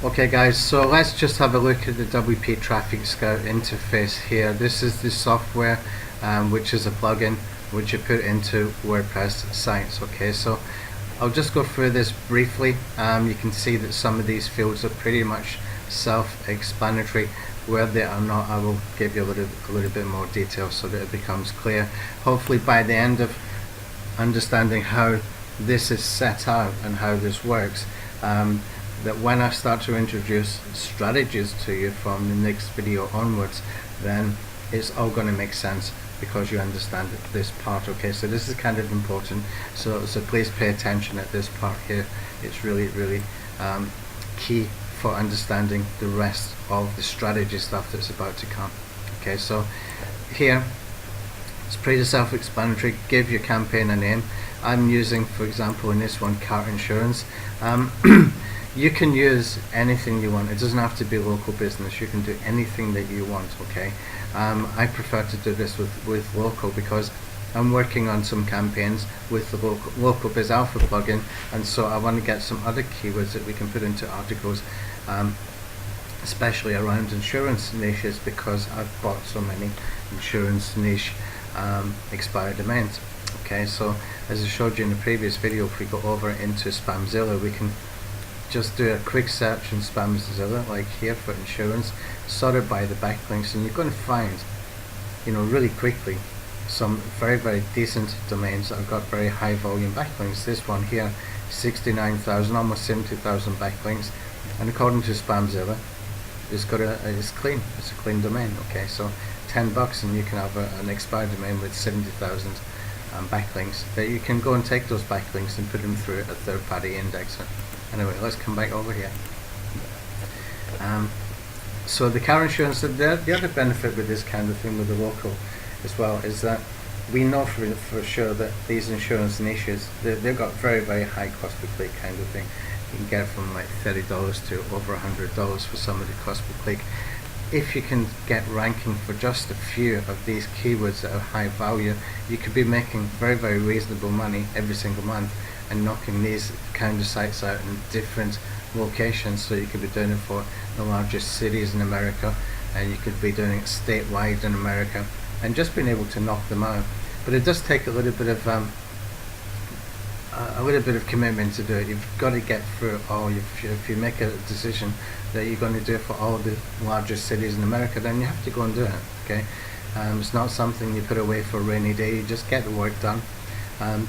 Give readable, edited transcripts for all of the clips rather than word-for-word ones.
Okay guys, so let's just have a look at the WP Traffic Scout interface here. This is the software which is a plugin which you put into WordPress sites. Okay, so I'll just go through this briefly. You can see that some of these fields are pretty much self-explanatory. Where they are not, I will give you a little bit more detail so that it becomes clear. Hopefully by the end of understanding how this is set out and how this works, that when I start to introduce strategies to you from the next video onwards, then it's all going to make sense because you understand this part. Okay, so this is kind of important, so please pay attention at this part here. It's really key for understanding the rest of the strategy stuff that's about to come. Okay, so here it's pretty self-explanatory. Give your campaign a name. I'm using, for example, in this one, car insurance. You can use anything you want. It doesn't have to be local business. You can do anything that you want. Okay, I prefer to do this with local because I'm working on some campaigns with the local Biz Alpha plugin, and so I want to get some other keywords that we can put into articles, especially around insurance niches, because I've bought so many insurance niche expired domains. Okay, so as I showed you in the previous video, if we go over into Spamzilla, we can just do a quick search in Spamzilla, like here for insurance, sorted by the backlinks, and you're going to find, really quickly, some very decent domains that have got very high volume backlinks. This one here, 69,000, almost 70,000 backlinks, and according to Spamzilla, it's clean. It's a clean domain. Okay, so $10 and you can have an expired domain with 70,000 backlinks that you can go and take those backlinks and put them through a third-party indexer. Anyway, let's come back over here. So the car insurance, the other benefit with this kind of thing with the local as well is that we know for sure that these insurance niches, they've got very high cost per click kind of thing. You can get from like $30 to over $100 for some of the cost per click. If you can get ranking for just a few of these keywords that are high value, you could be making very reasonable money every single month and knocking these kind of sites out in different locations. So you could be doing it for the largest cities in America, and you could be doing it statewide in America, and just being able to knock them out. But it does take a little bit of commitment to do it. You've got to get through all. If you make a decision that you're going to do it for all the largest cities in America, then you have to go and do it. Okay, it's not something you put away for a rainy day. You just get the work done,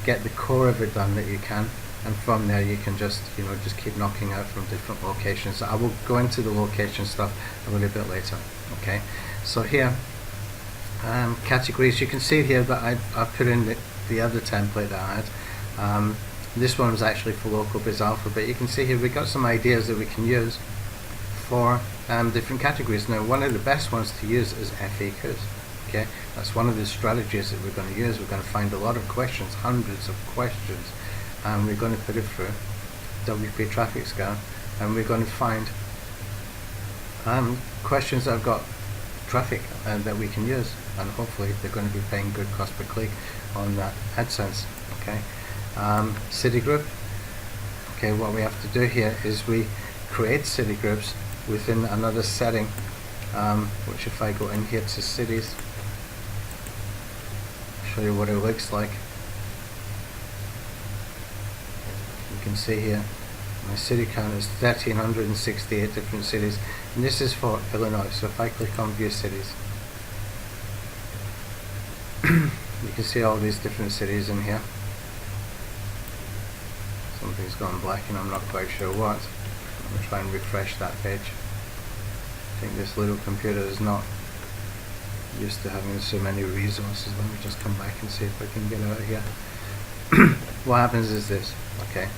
get the core of it done that you can, and from there you can just keep knocking out from different locations. So I will go into the location stuff a little bit later. Okay, so here, categories. You can see here that I put in the other template that I had. This one was actually for local Biz Alpha, but you can see here we got some ideas that we can use for different categories. Now, one of the best ones to use is FAQs. Okay, that's one of the strategies that we're going to use. We're going to find a lot of questions, hundreds of questions, and we're going to put it through WP Traffic Scout, and we're going to find questions that have got traffic that we can use, and hopefully they're going to be paying good cost per click on that AdSense. Okay, city group. Okay, what we have to do here is we create city groups within another setting, which if I go in here to cities, show you what it looks like. You can see here my city count is 1,368 different cities, and this is for Illinois. So if I click on view cities, you can see all these different cities in here. Something's gone black and I'm not quite sure what. I'm going to try and refresh that page. I think this little computer is not used to having so many resources. Let me just come back and see if I can get out of here. What happens is this. Okay,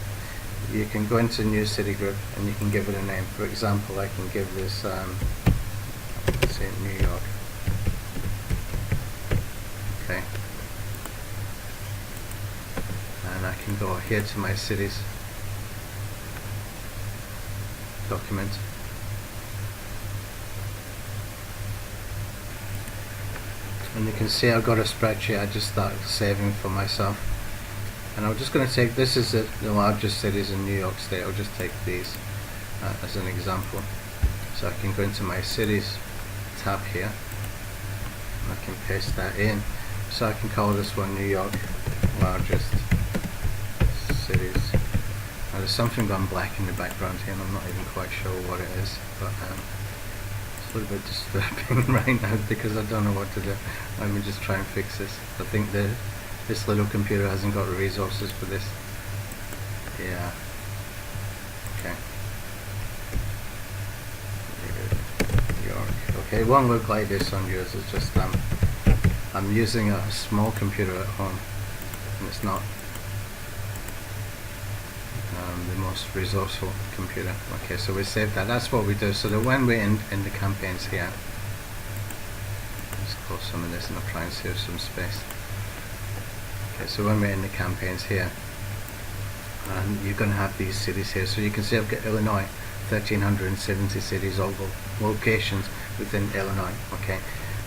you can go into new city group and you can give it a name. For example, I can give this let's say New York. Okay, and I can go here to my cities document, and you can see I've got a spreadsheet I just started saving for myself, and I'm just going to take, this is the largest cities in New York State. I'll just take these, as an example. So I can go into my cities tab here, and I can paste that in. So I can call this one New York, largest cities. Now there's something gone black in the background here, and I'm not even quite sure what it is, but it's a little bit disturbing right now because I don't know what to do. Let me just try and fix this. I think this little computer hasn't got the resources for this. Yeah. Okay. New York. Okay, it won't look like this on yours. It's just I'm using a small computer at home, and it's not the most resourceful computer. Okay, so we save that. That's what we do. So that when we're in the campaigns here, let's close some of this and I'll try and save some space. Okay, so when we're in the campaigns here, you're going to have these cities here. So you can see I've got Illinois, 1,370 cities, all locations within Illinois. Okay,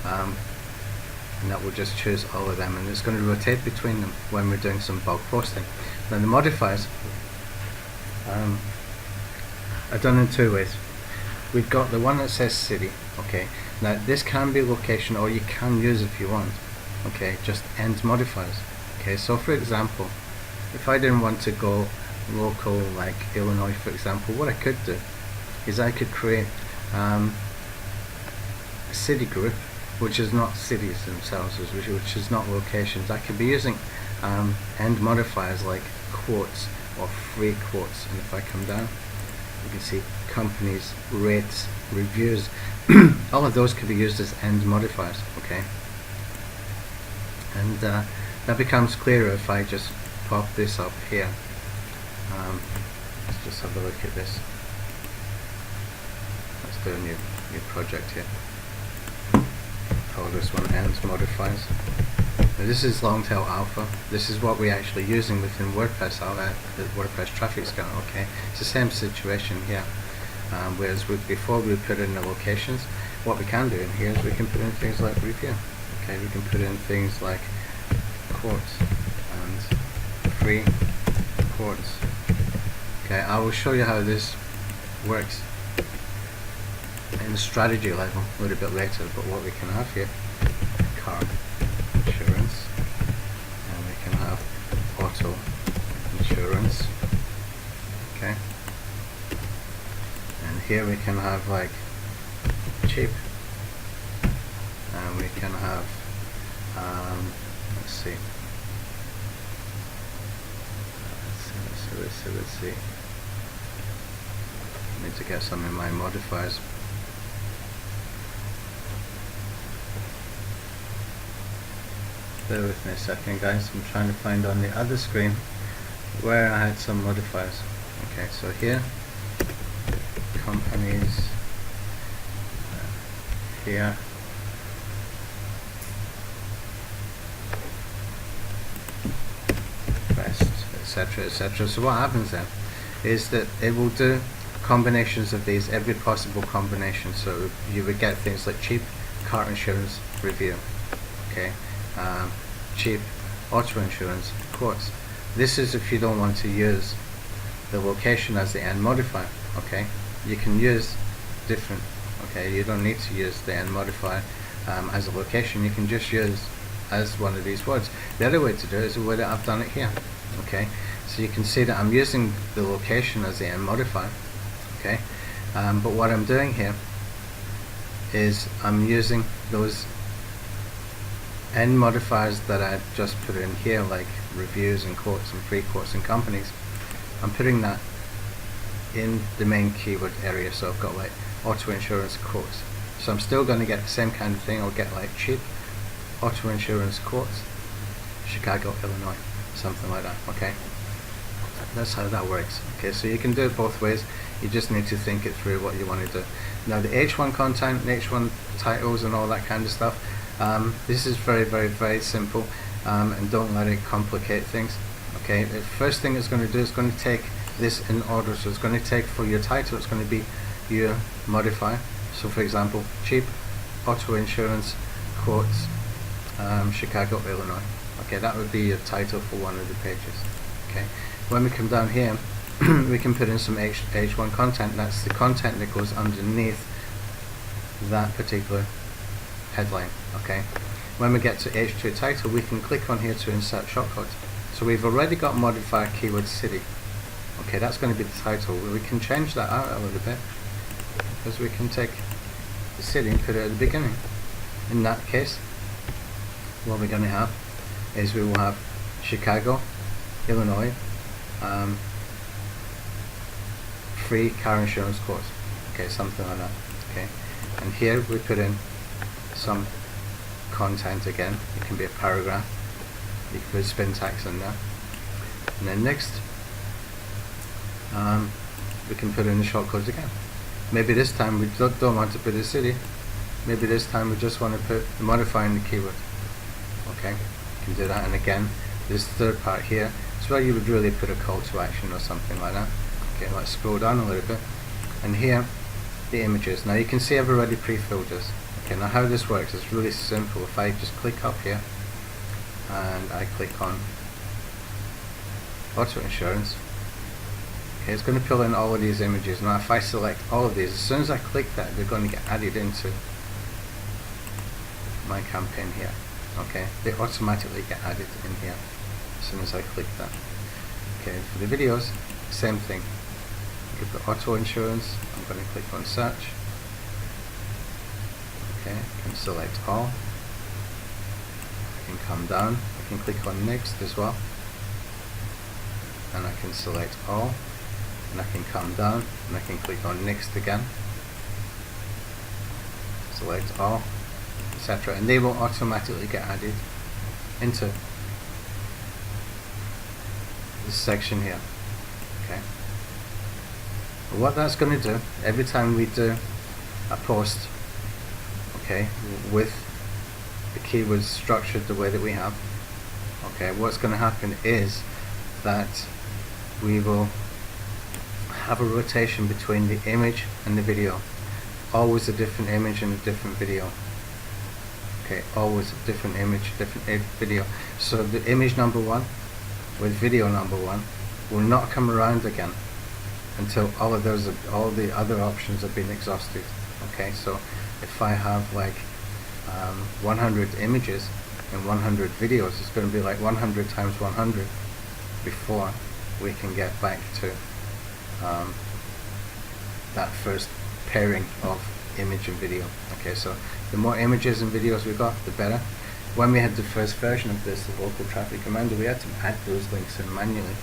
and that will just choose all of them, and it's going to rotate between them when we're doing some bulk posting. Now the modifiers are done in two ways. We've got the one that says city. Okay, now this can be location, or you can use if you want. Okay, just end modifiers. Okay, so for example, if I didn't want to go local like Illinois, for example, what I could do is I could create a city group which is not cities themselves, which is not locations. I could be using end modifiers like quotes or free quotes, and if I come down, you can see companies, rates, reviews, all of those could be used as end modifiers. Okay, and that becomes clearer if I just pop this up here. Let's just have a look at this. Let's do a new project here. Call this one end modifiers. Now this is Longtail Alpha. This is what we're actually using within WordPress, the WordPress traffic scanner. Okay, it's the same situation here. Whereas before we put in the locations, what we can do in here is we can put in things like review. Okay, we can put in things like quotes and free quotes. Okay, I will show you how this works in the strategy level a little bit later, but what we can have here, car insurance, and we can have auto insurance. Okay, and here we can have like cheap, and we can have let's see. I need to get some in my modifiers. Bear with me a second, guys. I'm trying to find on the other screen where I had some modifiers. Okay, so here, companies, here, best, etc., etc. So what happens then is that it will do combinations of these, every possible combination. So you would get things like cheap car insurance review. Okay. Cheap auto insurance quotes. This is if you don't want to use the location as the end modifier. Okay, you can use different. Okay, you don't need to use the end modifier as a location. You can just use as one of these words. The other way to do it is the way that I've done it here. Okay, so you can see that I'm using the location as the end modifier. Okay, but what I'm doing here is I'm using those end modifiers that I just put in here, like reviews and quotes and free quotes and companies. I'm putting that in the main keyword area. So I've got like auto insurance quotes. So I'm still going to get the same kind of thing. I'll get like cheap auto insurance quotes, Chicago, Illinois, something like that. Okay, that's how that works. Okay, so you can do it both ways. You just need to think it through what you want to do. Now the H1 content, the H1 titles and all that kind of stuff, this is very simple, and don't let it complicate things. Okay, the first thing it's going to do is going to take this in order. So it's going to take, for your title, it's going to be your modifier. So for example, cheap auto insurance quotes, Chicago, Illinois. Okay, that would be your title for one of the pages. Okay, when we come down here, we can put in some H1 content. That's the content that goes underneath that particular headline. Okay. When we get to H2 title, we can click on here to insert shortcode. So we've already got modifier keyword city. Okay, that's going to be the title. We can change that out a little bit, because we can take the city and put it at the beginning. In that case, what we're going to have is we will have Chicago, Illinois, free car insurance quotes. Okay, something like that. Okay, and here we put in some content again. It can be a paragraph. You can put spin tags in there, and then next we can put in the shortcodes again. Maybe this time we don't want to put a city. Maybe this time we just want to put the modifying the keyword. Okay, you can do that. And again, this third part here is where you would really put a call to action or something like that. Okay, let's scroll down a little bit, and here the images. Now you can see I've already pre-filled this. Okay, now how this works is really simple. If I just click up here and I click on auto insurance, okay, it's going to pull in all of these images. Now if I select all of these, as soon as I click that, they're going to get added into my campaign here. Okay, they automatically get added in here as soon as I click that. Okay, for the videos, same thing. Give the auto insurance, I'm going to click on search. Okay, I can select all. I can come down, I can click on next as well, and I can select all, and I can come down and I can click on next again, select all, etc., and they will automatically get added into this section here. Okay, what that's going to do every time we do a post, okay, with the keywords structured the way that we have, okay, what's going to happen is that we will have a rotation between the image and the video. Always a different image and a different video. Okay, always a different image, different video. So the image number one with video number one will not come around again until all the other options have been exhausted. Okay, so if I have like 100 images and 100 videos, it's going to be like 100 times 100 before we can get back to that first pairing of image and video. Okay, so the more images and videos we got, the better. When we had the first version of this, the local traffic commander, we had to add those links in manually.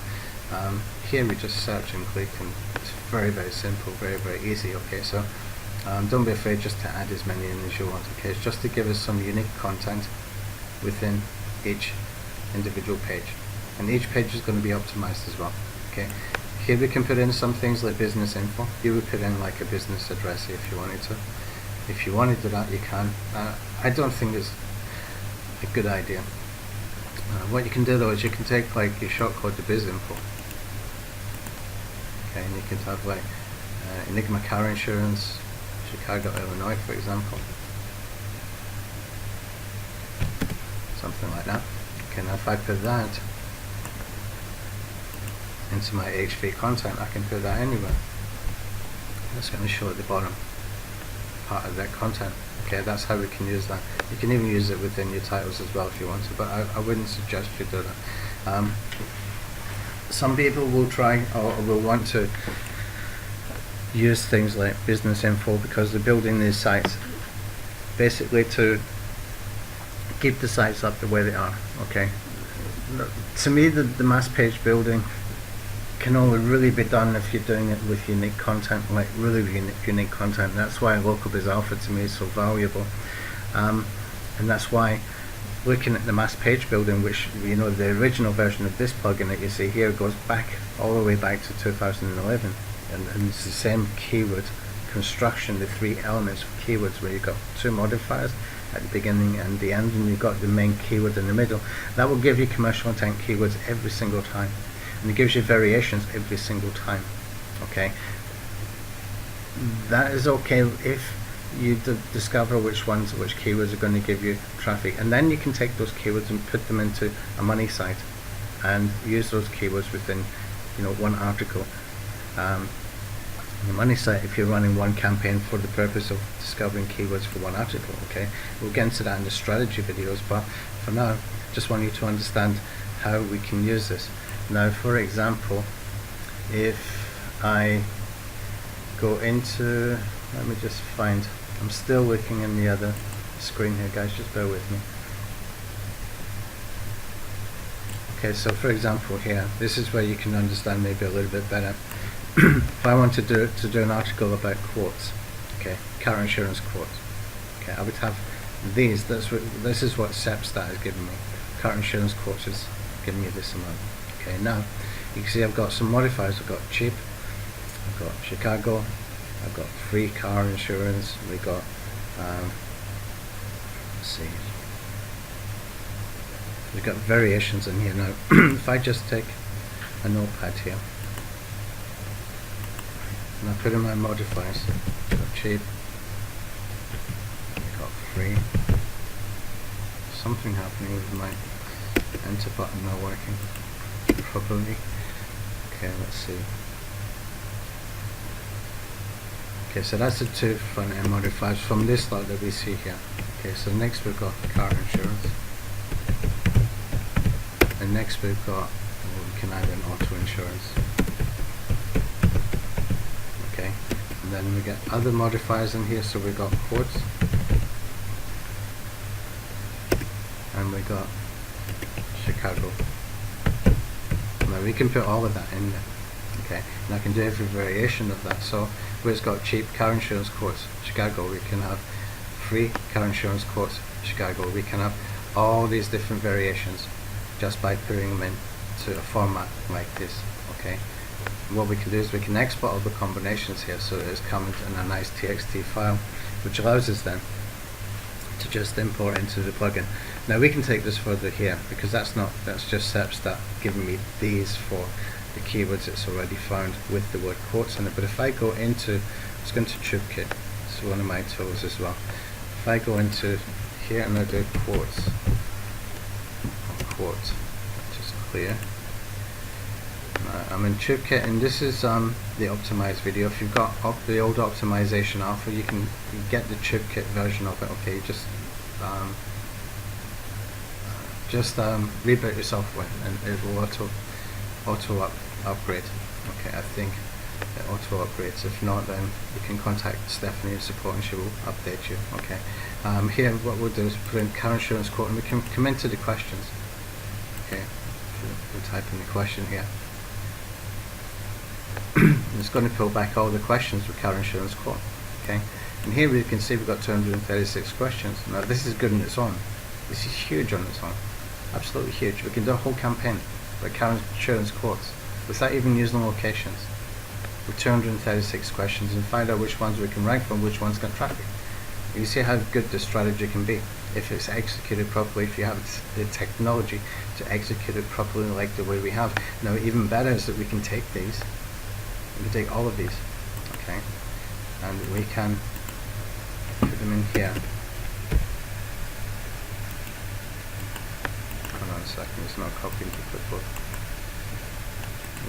Here we just search and click, and it's very, very simple, very, very easy. Okay, so don't be afraid just to add as many in as you want. Okay, it's just to give us some unique content within each individual page, and each page is going to be optimized as well. Okay, here we can put in some things like business info. You would put in like a business address here if you wanted to. If you wanted to that, you can. I don't think it's a good idea. What you can do though is you can take like your shortcode to biz info. Okay, and you can have like Enigma car insurance, Chicago, Illinois, for example. Something like that. Okay, now if I put that into my HV content, I can put that anywhere. That's going to show at the bottom part of that content. Okay, that's how we can use that. You can even use it within your titles as well if you want to, but I wouldn't suggest you do that. Some people will try or will want to use things like business info because they're building these sites basically to keep the sites up the way they are. Okay, to me the mass page building can only really be done if you're doing it with unique content, like really unique content. That's why Local Biz Alpha to me is so valuable, and that's why looking at the mass page building, which you know the original version of this plugin that you see here goes back all the way back to 2011, and it's the same keyword construction, the three elements of keywords where you've got two modifiers at the beginning and the end, and you've got the main keyword in the middle. That will give you commercial intent keywords every single time, and it gives you variations every single time. Okay, that is okay if you discover which keywords are going to give you traffic, and then you can take those keywords and put them into a money site and use those keywords within one article the money site if you're running one campaign for the purpose of discovering keywords for one article. Okay, we'll get into that in the strategy videos, but for now just want you to understand how we can use this. Now, for example, if I go into, let me just find, I'm still looking in the other screen here, guys, just bear with me. Okay, so for example here, this is where you can understand maybe a little bit better. If I want to do an article about quotes, okay, car insurance quotes, okay, I would have these. This is what SEPstat has given me. Car insurance quotes is giving me this amount. Okay, now you can see I've got some modifiers. I've got cheap, I've got Chicago, I've got free car insurance. We got let's see, we've got variations in here now. If I just take a notepad here and I put in my modifiers, got cheap, got free. Something happening with my enter button not working properly. Okay, let's see. Okay, so that's the two front end modifiers from this lot that we see here. Okay, so next we've got car insurance, and next we've got, we can add in auto insurance. Okay, and then we get other modifiers in here, so we got quotes, and we got Chicago. Now we can put all of that in there, okay, and I can do every variation of that. So where it's got cheap car insurance quotes, Chicago, we can have free car insurance quotes, Chicago. We can have all these different variations just by putting them into a format like this. Okay, and what we can do is we can export all the combinations here, so it's coming in a nice TXT file, which allows us then to just import into the plugin. Now we can take this further here, because that's just SEPstat giving me these for the keywords it's already found with the word quotes in it. But if I go into, let's go into TubeKit, it's one of my tools as well. If I go into here and I do quotes, which is clear. I'm in TubeKit, and this is the optimized video. If you've got the old optimization alpha, you can get the TubeKit version of it. Okay, just reboot your software and it will auto upgrade. Okay, I think it auto upgrades. If not, then you can contact Stephanie at support and she will update you. Okay, here what we'll do is put in car insurance quote, and we can come into the questions. Okay, we'll type in the question here. It's going to pull back all the questions with car insurance quote. Okay, and here we can see we've got 236 questions. Now this is good on its own. This is huge on its own, absolutely huge. We can do a whole campaign with car insurance quotes without even using locations, with 236 questions, and find out which ones we can rank from, which ones get traffic. You see how good this strategy can be if it's executed properly, if you have the technology to execute it properly like the way we have. Now even better is that we can take these, we can take all of these, okay, and we can put them in here. Hold on a second, it's not copying to clipboard.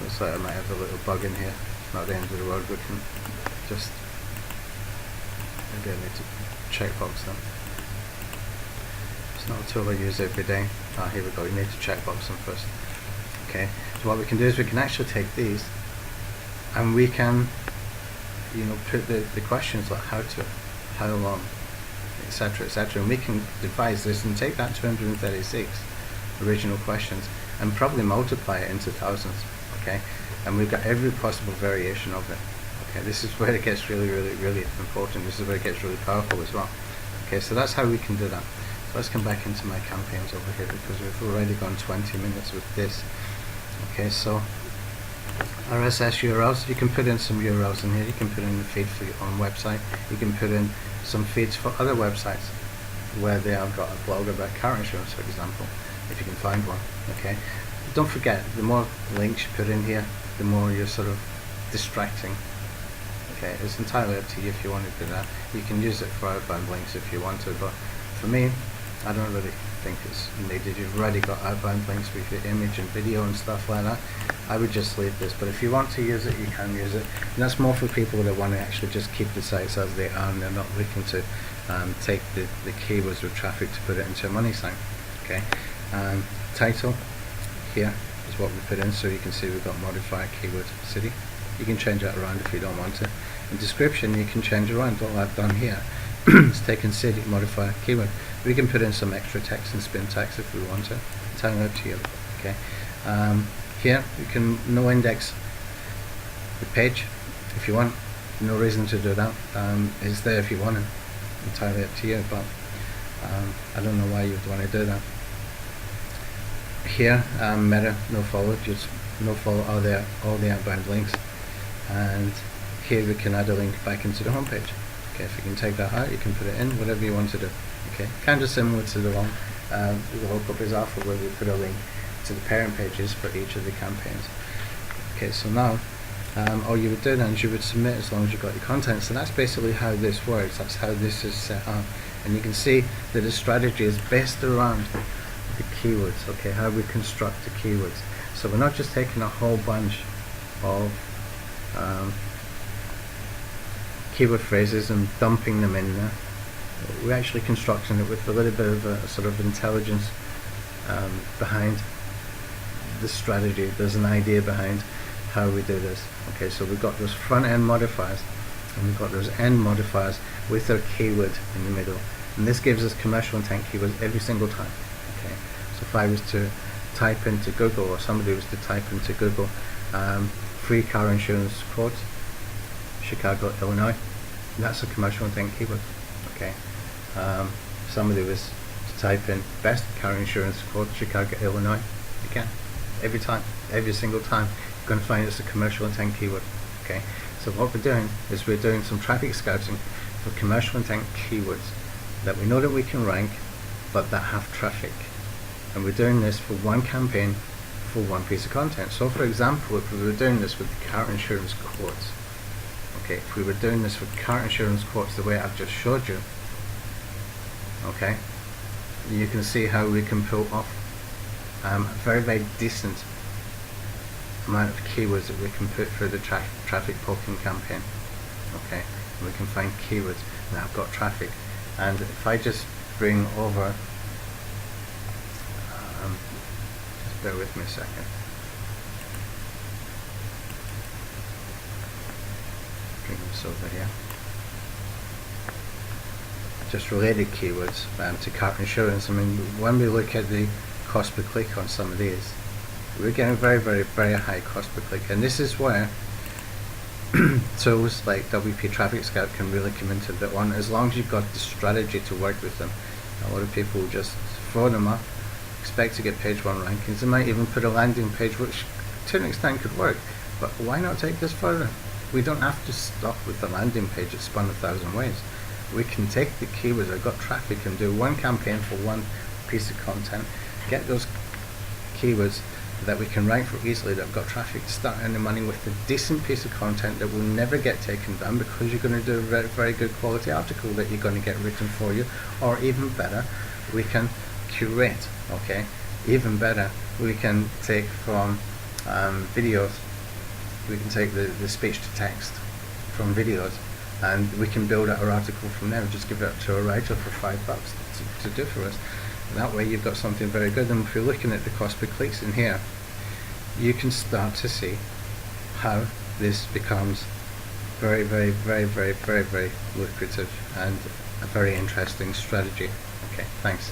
Looks like I might have a little bug in here. It's not the end of the world, we can just, maybe I need to checkbox them. It's not a tool I use every day. Ah, here we go, you need to checkbox them first. Okay, so what we can do is we can actually take these and we can, you know, put the questions like how to, how long, etc, etc, and we can devise this and take that 236 original questions and probably multiply it into thousands. Okay, and we've got every possible variation of it. Okay, this is where it gets really important. This is where it gets really powerful as well. Okay, so that's how we can do that. So let's come back into my campaigns over here, because we've already gone 20 minutes with this. Okay, so RSS URLs, you can put in some URLs in here. You can put in the feed for your own website. You can put in some feeds for other websites where they have got a blog about car insurance, for example, if you can find one. Okay, don't forget, the more links you put in here, the more you're sort of distracting. Okay, it's entirely up to you if you want to do that. You can use it for outbound links if you want to, but for me, I don't really think it's needed. You've already got outbound links with your image and video and stuff like that. I would just leave this, but if you want to use it, you can use it. And that's more for people that want to actually just keep the sites as they are, and they're not looking to take the keywords with traffic to put it into a money site. Okay. Title here is what we put in, so you can see we've got modifier keyword city. You can change that around if you don't want to. In description, you can change around. What I've done here is taken city modifier keyword. We can put in some extra text and spin text if we want to. It's entirely up to you. Okay. Here you can no index the page if you want. No reason to do that. It's there if you want it. Entirely up to you, but I don't know why you'd want to do that. Here, meta no follow, just no follow all the outbound links, and here we can add a link back into the home page. Okay, if you can take that out, you can put it in, whatever you want to do. Okay, kind of similar to the lookup is alpha, where we put a link to the parent pages for each of the campaigns. Okay, so now all you would do then is you would submit as long as you've got your content. So that's basically how this works. That's how this is set up, and you can see that the strategy is based around the keywords. Okay, how we construct the keywords. So we're not just taking a whole bunch of keyword phrases and dumping them in there. We're actually constructing it with a little bit of a sort of intelligence behind the strategy. There's an idea behind how we do this. Okay, so we've got those front end modifiers and we've got those end modifiers with our keyword in the middle, and this gives us commercial intent keywords every single time. Okay, so if I was to type into Google, or somebody was to type into Google, free car insurance quote, Chicago, Illinois, that's a commercial intent keyword. Okay, somebody was to type in best car insurance quote, Chicago, Illinois, again, every time, every single time, you're going to find it's a commercial intent keyword. Okay, so what we're doing is we're doing some traffic scouting for commercial intent keywords that we know that we can rank, but that have traffic, and we're doing this for one campaign for one piece of content. So for example, if we were doing this with the car insurance quotes, okay, if we were doing this with car insurance quotes the way I've just showed you, okay, you can see how we can pull off a very, very decent amount of keywords that we can put through the traffic poking campaign. Okay, and we can find keywords that have got traffic. And if I just bring over, just bear with me a second. Bring this over here. Just related keywords to car insurance. I mean, when we look at the cost per click on some of these, we're getting very, very, very high cost per click, and this is where tools like WP Traffic Scout can really come into the one, as long as you've got the strategy to work with them. A lot of people just throw them up, expect to get page 1 rankings. They might even put a landing page, which to an extent could work, but why not take this further? We don't have to stop with the landing page. It's spun 1,000 ways. We can take the keywords that got traffic and do one campaign for one piece of content, get those keywords that we can rank for easily that have got traffic, start earning money with a decent piece of content that will never get taken down, because you're going to do a very, very good quality article that you're going to get written for you. Or even better, we can curate. Okay, even better, we can take from videos, we can take the speech to text from videos, and we can build out our article from there and just give it to a writer for $5 to do for us. That way you've got something very good. And if you're looking at the cost per clicks in here, you can start to see how this becomes very, very, very, very, very, very lucrative and a very interesting strategy. Okay, thanks.